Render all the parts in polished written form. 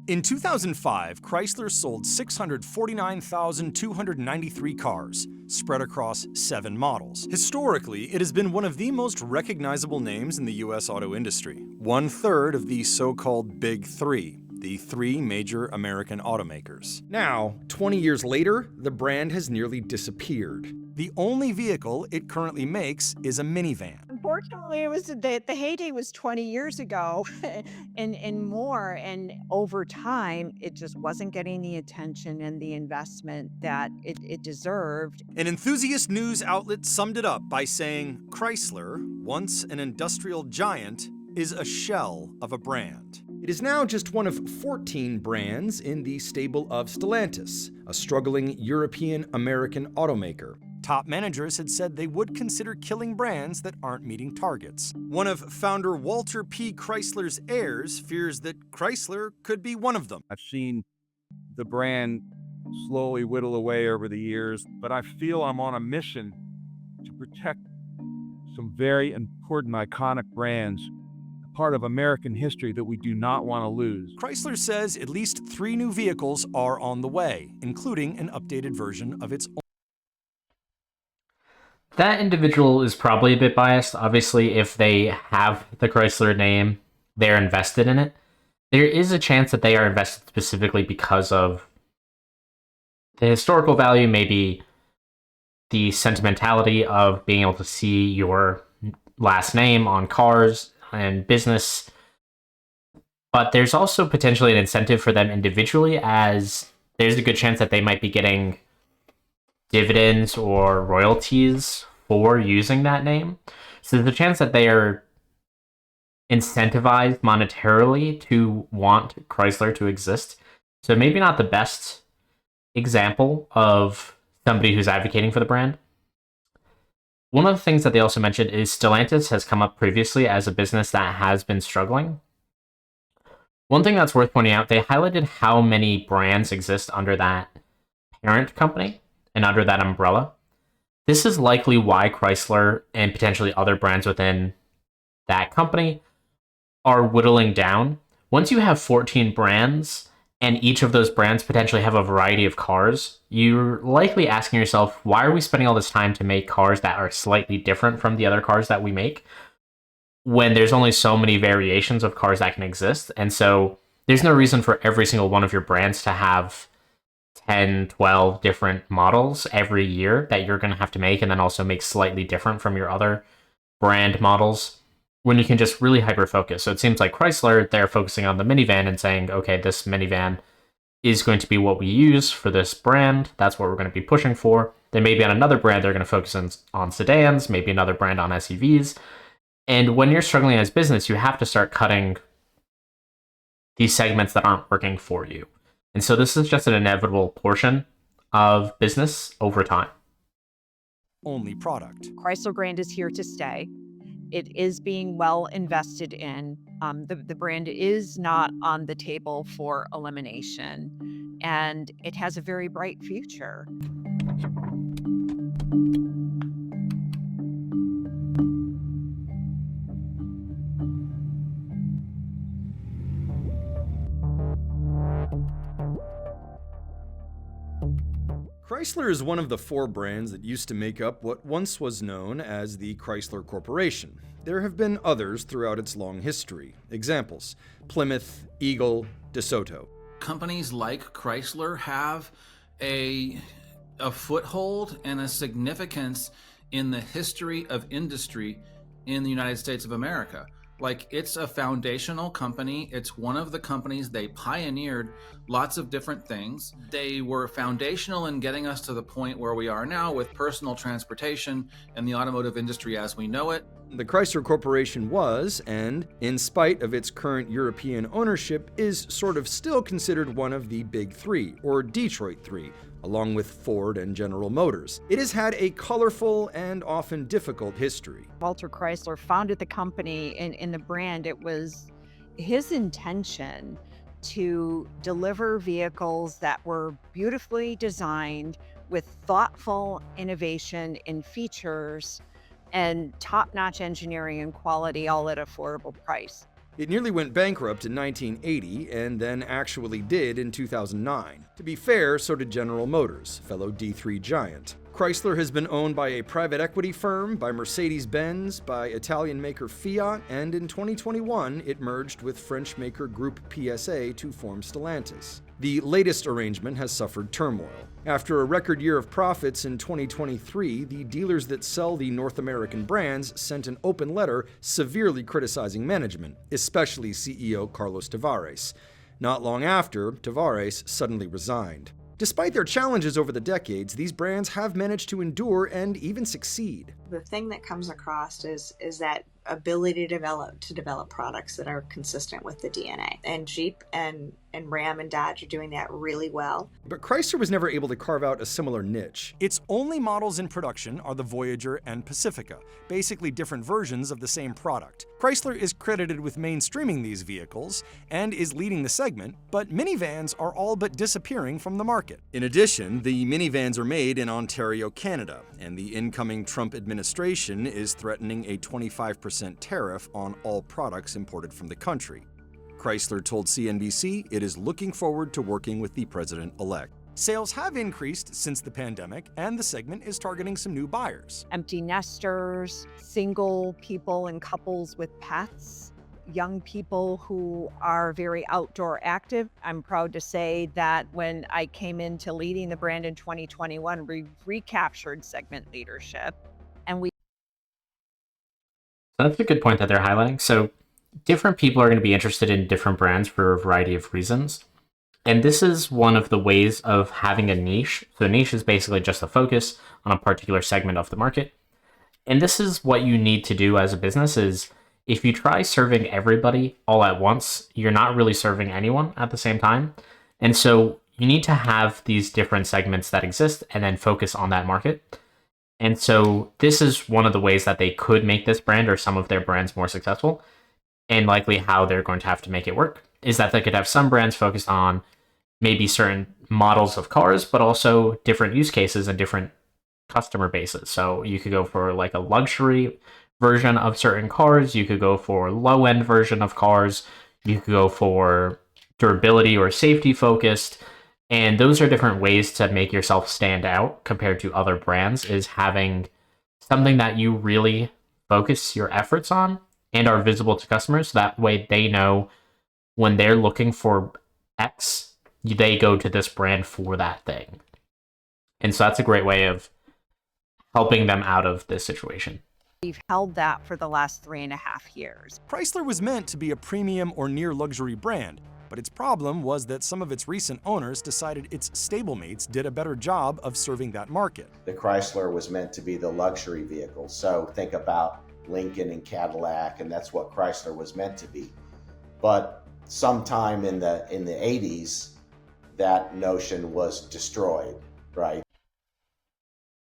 In 2005, Chrysler sold 649,293 cars, spread across 7 models. Historically, it has been one of the most recognizable names in the US auto industry, 1/3 of the so-called Big Three, the 3 major American automakers. Now, 20 years later, the brand has nearly disappeared. The only vehicle it currently makes is a minivan. Unfortunately, it was the heyday was 20 years ago and more. And over time, it just wasn't getting the attention and the investment that it deserved. An enthusiast news outlet summed it up by saying, Chrysler, once an industrial giant, is a shell of a brand. It is now just one of 14 brands in the stable of Stellantis, a struggling European-American automaker. Top managers had said they would consider killing brands that aren't meeting targets. One of founder Walter P. Chrysler's heirs fears that Chrysler could be one of them. I've seen the brand slowly whittle away over the years, but I feel I'm on a mission to protect some very important iconic brands, part of American history that we do not want to lose. Chrysler says at least 3 new vehicles are on the way, including an updated version of its own. That individual is probably a bit biased. Obviously, if they have the Chrysler name, they're invested in it. There is a chance that they are invested specifically because of the historical value, maybe the sentimentality of being able to see your last name on cars and business. But there's also potentially an incentive for them individually, as there's a good chance that they might be getting dividends or royalties for using that name. So there's a chance that they are incentivized monetarily to want Chrysler to exist. So maybe not the best example of somebody who's advocating for the brand. One of the things that they also mentioned is Stellantis has come up previously as a business that has been struggling. One thing that's worth pointing out, they highlighted how many brands exist under that parent company and under that umbrella. This is likely why Chrysler and potentially other brands within that company are whittling down. Once you have 14 brands, and each of those brands potentially have a variety of cars, you're likely asking yourself, why are we spending all this time to make cars that are slightly different from the other cars that we make, when there's only so many variations of cars that can exist? And so there's no reason for every single one of your brands to have 10, 12 different models every year that you're going to have to make, and then also make slightly different from your other brand models, when you can just really hyper-focus. So it seems like Chrysler, they're focusing on the minivan and saying, okay, this minivan is going to be what we use for this brand. That's what we're going to be pushing for. Then maybe on another brand, they're going to focus on sedans, maybe another brand on SUVs. And when you're struggling as business, you have to start cutting these segments that aren't working for you. And so this is just an inevitable portion of business over time. Only product. Chrysler brand is here to stay. It is being well invested in. The brand is not on the table for elimination, and it has a very bright future. Chrysler is one of the 4 brands that used to make up what once was known as the Chrysler Corporation. There have been others throughout its long history. Examples: Plymouth, Eagle, DeSoto. Companies like Chrysler have a foothold and a significance in the history of industry in the United States of America. Like, it's a foundational company. It's one of the companies, they pioneered lots of different things. They were foundational in getting us to the point where we are now with personal transportation and the automotive industry as we know it. The Chrysler Corporation was, and in spite of its current European ownership, is sort of still considered one of the Big Three, or Detroit Three, along with Ford and General Motors. It has had a colorful and often difficult history. Walter Chrysler founded the company and in the brand. It was his intention to deliver vehicles that were beautifully designed with thoughtful innovation in features and top-notch engineering and quality, all at affordable price. It nearly went bankrupt in 1980 and then actually did in 2009. To be fair, so did General Motors, fellow D3 giant. Chrysler has been owned by a private equity firm, by Mercedes-Benz, by Italian maker Fiat, and in 2021 it merged with French maker Group PSA to form Stellantis. The latest arrangement has suffered turmoil. After a record year of profits in 2023, the dealers that sell the North American brands sent an open letter severely criticizing management, especially CEO Carlos Tavares. Not long after, Tavares suddenly resigned. Despite their challenges over the decades, these brands have managed to endure and even succeed. The thing that comes across is that ability to develop products that are consistent with the DNA. And Jeep and Ram and Dodge are doing that really well. But Chrysler was never able to carve out a similar niche. Its only models in production are the Voyager and Pacifica, basically different versions of the same product. Chrysler is credited with mainstreaming these vehicles and is leading the segment, but minivans are all but disappearing from the market. In addition, the minivans are made in Ontario, Canada, and the incoming Trump administration is threatening a 25% tariff on all products imported from the country. Chrysler told CNBC it is looking forward to working with the president-elect. Sales have increased since the pandemic, and the segment is targeting some new buyers. Empty nesters, single people and couples with pets, young people who are very outdoor active. I'm proud to say that when I came into leading the brand in 2021, we recaptured segment leadership, and we That's a good point that they're highlighting. So different people are going to be interested in different brands for a variety of reasons. And this is one of the ways of having a niche. So a niche is basically just a focus on a particular segment of the market. And this is what you need to do as a business is if you try serving everybody all at once, you're not really serving anyone at the same time. And so you need to have these different segments that exist and then focus on that market. And so this is one of the ways that they could make this brand or some of their brands more successful, and likely how they're going to have to make it work is that they could have some brands focused on maybe certain models of cars, but also different use cases and different customer bases. So you could go for like a luxury version of certain cars. You could go for low-end version of cars. You could go for durability or safety focused. And those are different ways to make yourself stand out compared to other brands, is having something that you really focus your efforts on and are visible to customers. That way they know when they're looking for X, they go to this brand for that thing. And so that's a great way of helping them out of this situation. We've held that for the last 3.5 years. Chrysler was meant to be a premium or near luxury brand, but its problem was that some of its recent owners decided its stablemates did a better job of serving that market. The Chrysler was meant to be the luxury vehicle. So think about Lincoln and Cadillac, and that's what Chrysler was meant to be. But sometime in the 80s, that notion was destroyed, right?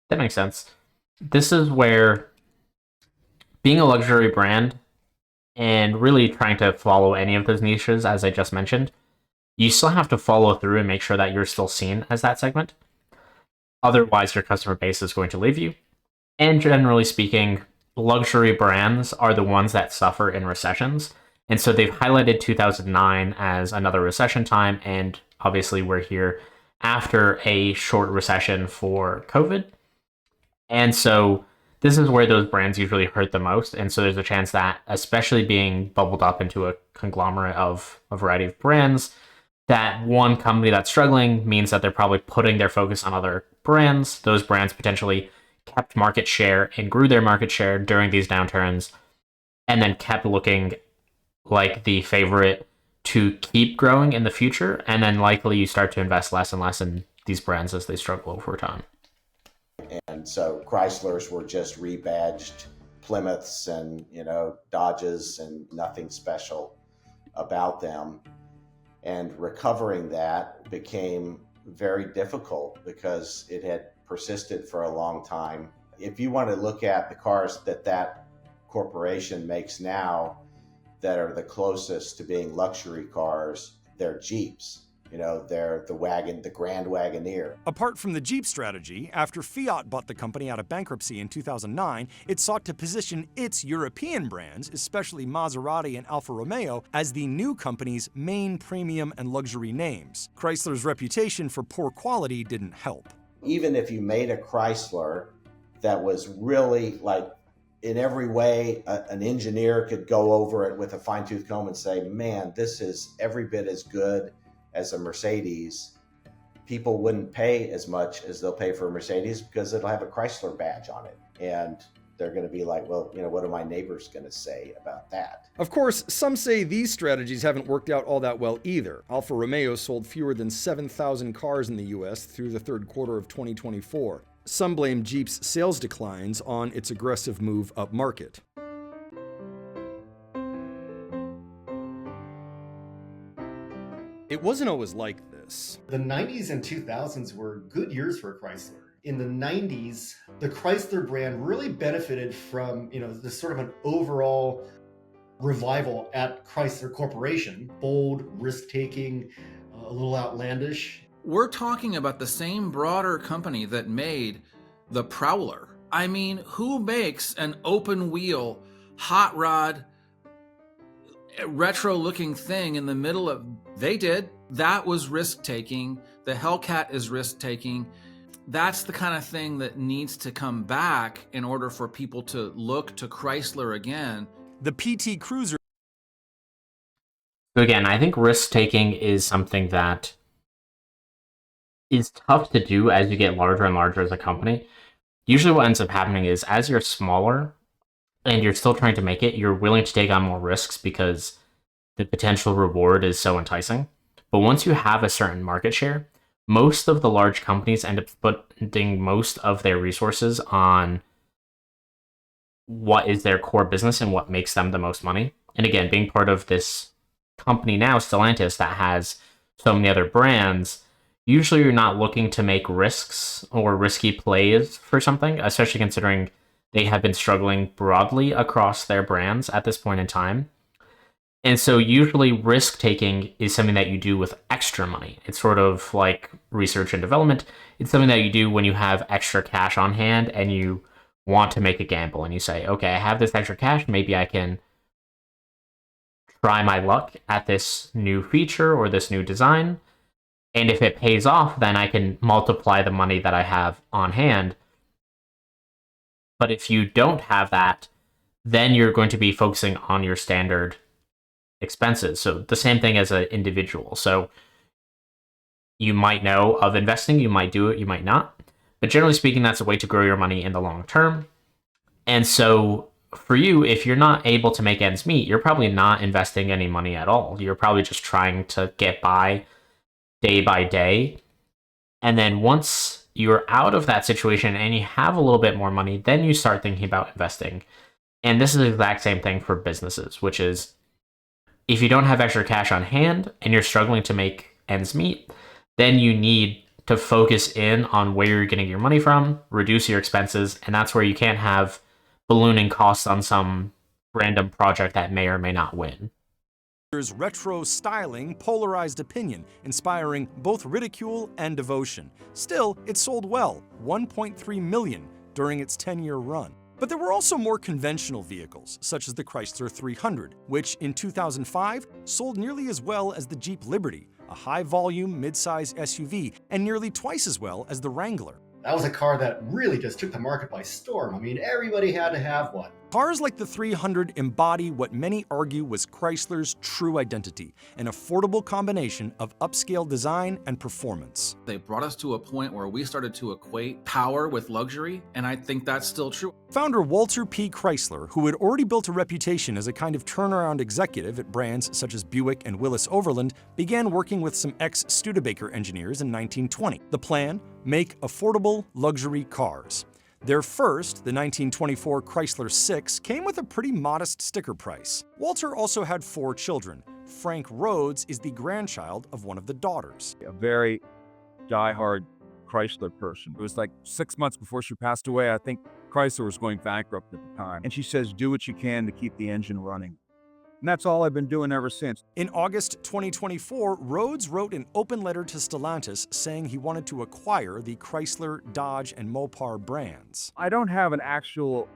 That makes sense. This is where being a luxury brand and really trying to follow any of those niches, as I just mentioned, you still have to follow through and make sure that you're still seen as that segment. Otherwise, your customer base is going to leave you. And generally speaking, luxury brands are the ones that suffer in recessions. And so they've highlighted 2009 as another recession time. And obviously, we're here after a short recession for COVID. And so this is where those brands usually hurt the most. And so there's a chance that, especially being bubbled up into a conglomerate of a variety of brands, that one company that's struggling means that they're probably putting their focus on other brands. Those brands potentially kept market share and grew their market share during these downturns, and then kept looking like the favorite to keep growing in the future. And then likely you start to invest less and less in these brands as they struggle over time. And so Chryslers were just rebadged Plymouths and, Dodges, and nothing special about them. And recovering that became very difficult because it had persisted for a long time. If you want to look at the cars that corporation makes now that are the closest to being luxury cars, they're Jeeps. they're the Grand Wagoneer. Apart from the Jeep strategy, after Fiat bought the company out of bankruptcy in 2009, it sought to position its European brands, especially Maserati and Alfa Romeo, as the new company's main premium and luxury names. Chrysler's reputation for poor quality didn't help. Even if you made a Chrysler that was really like, in every way, an engineer could go over it with a fine-tooth comb and say, man, this is every bit as good as a Mercedes, people wouldn't pay as much as they'll pay for a Mercedes because it'll have a Chrysler badge on it. And they're going to be like, well, what are my neighbors going to say about that? Of course, some say these strategies haven't worked out all that well either. Alfa Romeo sold fewer than 7,000 cars in the US through the third quarter of 2024. Some blame Jeep's sales declines on its aggressive move upmarket. It wasn't always like this. The 90s and 2000s were good years for Chrysler. In the 90s, the Chrysler brand really benefited from, this sort of an overall revival at Chrysler Corporation. Bold, risk-taking, a little outlandish. We're talking about the same broader company that made the Prowler. I mean, who makes an open wheel, hot rod, retro looking thing in the middle of... They did. That was risk-taking. The Hellcat is risk-taking. That's the kind of thing that needs to come back in order for people to look to Chrysler again. The PT Cruiser. So again, I think risk-taking is something that is tough to do as you get larger and larger as a company. Usually what ends up happening is as you're smaller and you're still trying to make it, you're willing to take on more risks because the potential reward is so enticing. But once you have a certain market share, most of the large companies end up putting most of their resources on what is their core business and what makes them the most money. And again, being part of this company now, Stellantis, that has so many other brands, usually you're not looking to make risks or risky plays for something, especially considering they have been struggling broadly across their brands at this point in time. And so usually risk-taking is something that you do with extra money. It's sort of like research and development. It's something that you do when you have extra cash on hand and you want to make a gamble. And you say, okay, I have this extra cash. Maybe I can try my luck at this new feature or this new design. And if it pays off, then I can multiply the money that I have on hand. But if you don't have that, then you're going to be focusing on your standard expenses. So the same thing as an individual. So you might know of investing, you might do it, you might not. But generally speaking, that's a way to grow your money in the long term. And so for you, if you're not able to make ends meet, you're probably not investing any money at all. You're probably just trying to get by day by day. And then once you're out of that situation and you have a little bit more money, then you start thinking about investing. And this is the exact same thing for businesses, which is if you don't have extra cash on hand and you're struggling to make ends meet, then you need to focus in on where you're getting your money from, reduce your expenses, and that's where you can't have ballooning costs on some random project that may or may not win. There's retro styling polarized opinion, inspiring both ridicule and devotion. Still, it sold well, 1.3 million during its 10-year run. But there were also more conventional vehicles, such as the Chrysler 300, which in 2005 sold nearly as well as the Jeep Liberty, a high-volume mid-size SUV, and nearly twice as well as the Wrangler. That was a car that really just took the market by storm. I mean, everybody had to have one. Cars like the 300 embody what many argue was Chrysler's true identity, an affordable combination of upscale design and performance. They brought us to a point where we started to equate power with luxury, and I think that's still true. Founder Walter P. Chrysler, who had already built a reputation as a kind of turnaround executive at brands such as Buick and Willis Overland, began working with some ex-Studebaker engineers in 1920. The plan? Make affordable luxury cars. Their first, the 1924 Chrysler 6, came with a pretty modest sticker price. Walter also had 4 children. Frank Rhodes is the grandchild of one of the daughters. A very diehard Chrysler person. It was like 6 months before she passed away. I think Chrysler was going bankrupt at the time. And she says, do what you can to keep the engine running. And that's all I've been doing ever since. In August 2024, Rhodes wrote an open letter to Stellantis saying he wanted to acquire the Chrysler, Dodge, and Mopar brands. I don't have an actual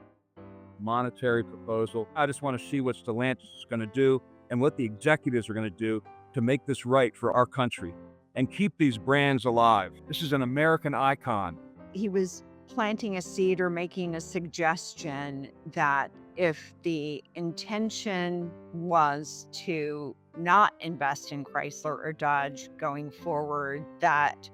monetary proposal. I just want to see what Stellantis is going to do and what the executives are going to do to make this right for our country and keep these brands alive. This is an American icon. He was planting a seed or making a suggestion that if the intention was to not invest in Chrysler or Dodge going forward, that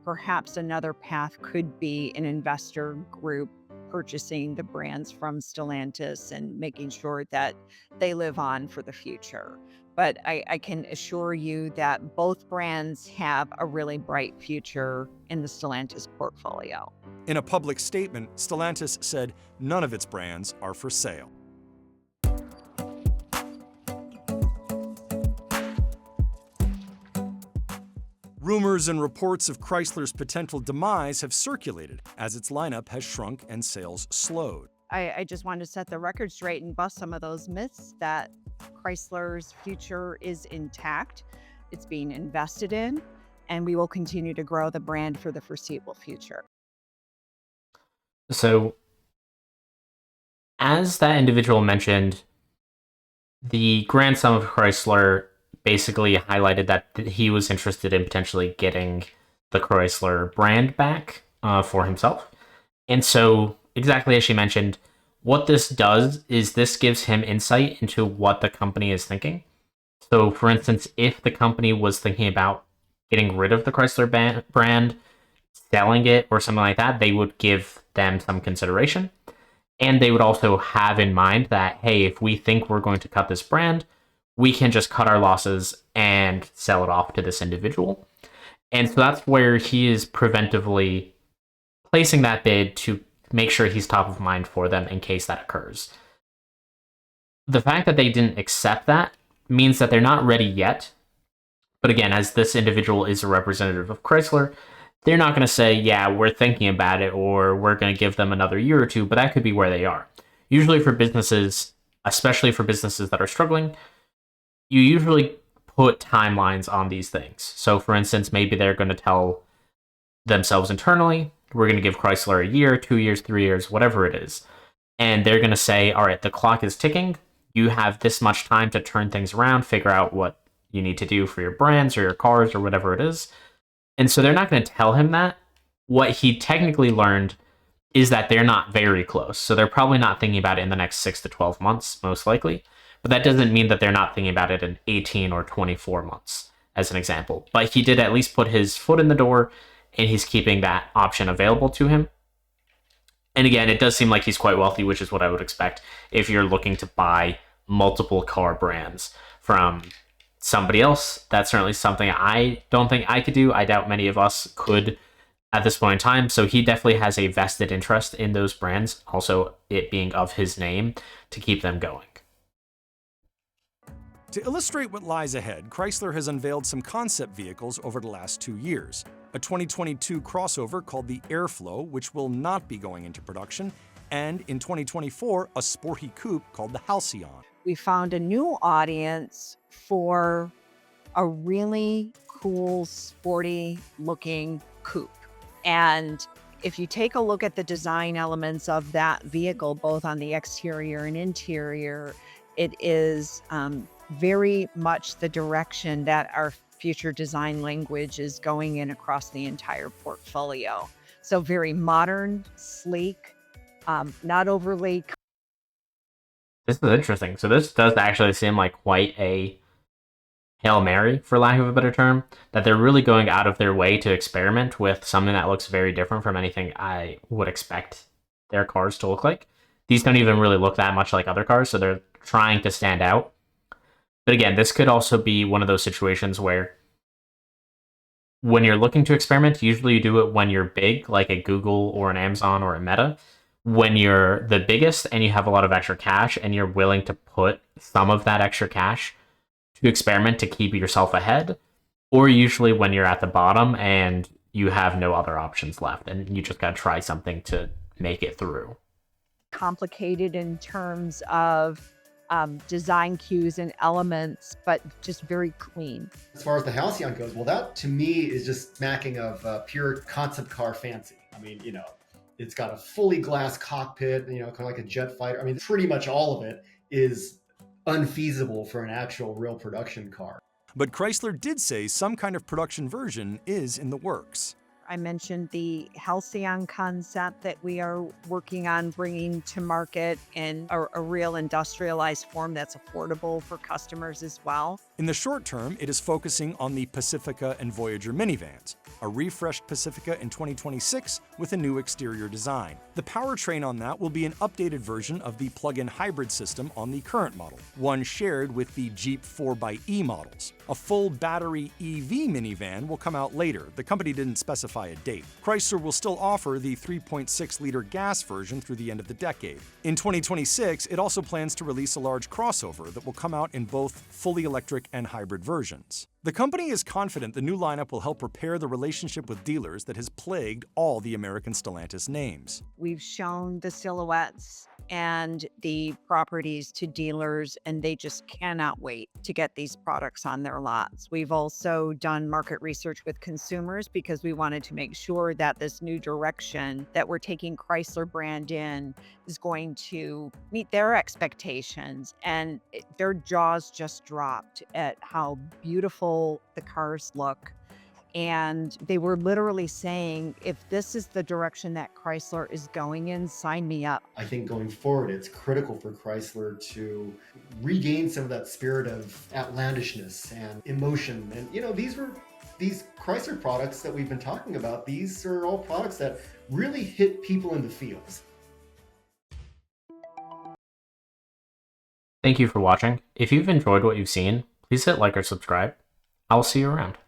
perhaps another path could be an investor group purchasing the brands from Stellantis and making sure that they live on for the future. But I can assure you that both brands have a really bright future in the Stellantis portfolio. In a public statement, Stellantis said none of its brands are for sale. Rumors and reports of Chrysler's potential demise have circulated as its lineup has shrunk and sales slowed. I just wanted to set the record straight and bust some of those myths that Chrysler's future is intact. It's being invested in, and we will continue to grow the brand for the foreseeable future. So, as that individual mentioned, the grandson of Chrysler basically highlighted that he was interested in potentially getting the Chrysler brand back for himself. And so, exactly as she mentioned, what this does is this gives him insight into what the company is thinking. So, for instance, if the company was thinking about getting rid of the Chrysler brand, selling it, or something like that, they would give them some consideration. And they would also have in mind that, hey, if we think we're going to cut this brand, we can just cut our losses and sell it off to this individual. And so that's where he is preventively placing that bid to make sure he's top of mind for them in case that occurs. The fact that they didn't accept that means that they're not ready yet. But again, as this individual is a representative of Chrysler, they're not going to say, yeah, we're thinking about it, or we're going to give them another year or two, but that could be where they are. Usually for businesses, especially for businesses that are struggling, you usually put timelines on these things. So for instance, maybe they're going to tell themselves internally, we're going to give Chrysler a year, 2 years, 3 years, whatever it is. And they're going to say, all right, the clock is ticking. You have this much time to turn things around, figure out what you need to do for your brands or your cars or whatever it is. And so they're not going to tell him that. What he technically learned is that they're not very close. So they're probably not thinking about it in the next 6 to 12 months, most likely. But that doesn't mean that they're not thinking about it in 18 or 24 months, as an example. But he did at least put his foot in the door, and he's keeping that option available to him. And again, it does seem like he's quite wealthy, which is what I would expect if you're looking to buy multiple car brands from somebody else. That's certainly something I don't think I could do. I doubt many of us could at this point in time. So he definitely has a vested interest in those brands, also it being of his name, to keep them going. To illustrate what lies ahead, Chrysler has unveiled some concept vehicles over the last 2 years. A 2022 crossover called the Airflow, which will not be going into production, and in 2024, a sporty coupe called the Halcyon. We found a new audience for a really cool, sporty looking coupe. And if you take a look at the design elements of that vehicle, both on the exterior and interior, it is very much the direction that our future design language is going in across the entire portfolio. So very modern, sleek, not overly. This is interesting. So this does actually seem like quite a Hail Mary, for lack of a better term, that they're really going out of their way to experiment with something that looks very different from anything I would expect their cars to look like. These don't even really look that much like other cars, so they're trying to stand out. But again, this could also be one of those situations where when you're looking to experiment, usually you do it when you're big, like a Google or an Amazon or a Meta. When you're the biggest and you have a lot of extra cash and you're willing to put some of that extra cash to experiment to keep yourself ahead, or usually when you're at the bottom and you have no other options left and you just got to try something to make it through. Complicated in terms of design cues and elements, but just very clean. As far as the Halcyon goes, well, that to me is just smacking of pure concept car fancy. I mean, it's got a fully glass cockpit, kind of like a jet fighter. I mean, pretty much all of it is unfeasible for an actual real production car. But Chrysler did say some kind of production version is in the works. I mentioned the Halcyon concept that we are working on bringing to market in a real industrialized form that's affordable for customers as well. In the short term, it is focusing on the Pacifica and Voyager minivans, a refreshed Pacifica in 2026 with a new exterior design. The powertrain on that will be an updated version of the plug-in hybrid system on the current model, one shared with the Jeep 4xe models. A full battery EV minivan will come out later. The company didn't specify a date. Chrysler will still offer the 3.6-liter gas version through the end of the decade. In 2026, it also plans to release a large crossover that will come out in both fully electric and hybrid versions. The company is confident the new lineup will help repair the relationship with dealers that has plagued all the American Stellantis names. We've shown the silhouettes and the properties to dealers, and they just cannot wait to get these products on their lots. We've also done market research with consumers because we wanted to make sure that this new direction that we're taking Chrysler brand in is going to meet their expectations. And their jaws just dropped at how beautiful the cars look. And they were literally saying, if this is the direction that Chrysler is going in, sign me up. I think going forward, it's critical for Chrysler to regain some of that spirit of outlandishness and emotion. And, these Chrysler products that we've been talking about, these are all products that really hit people in the feels. Thank you for watching. If you've enjoyed what you've seen, please hit like or subscribe. I'll see you around.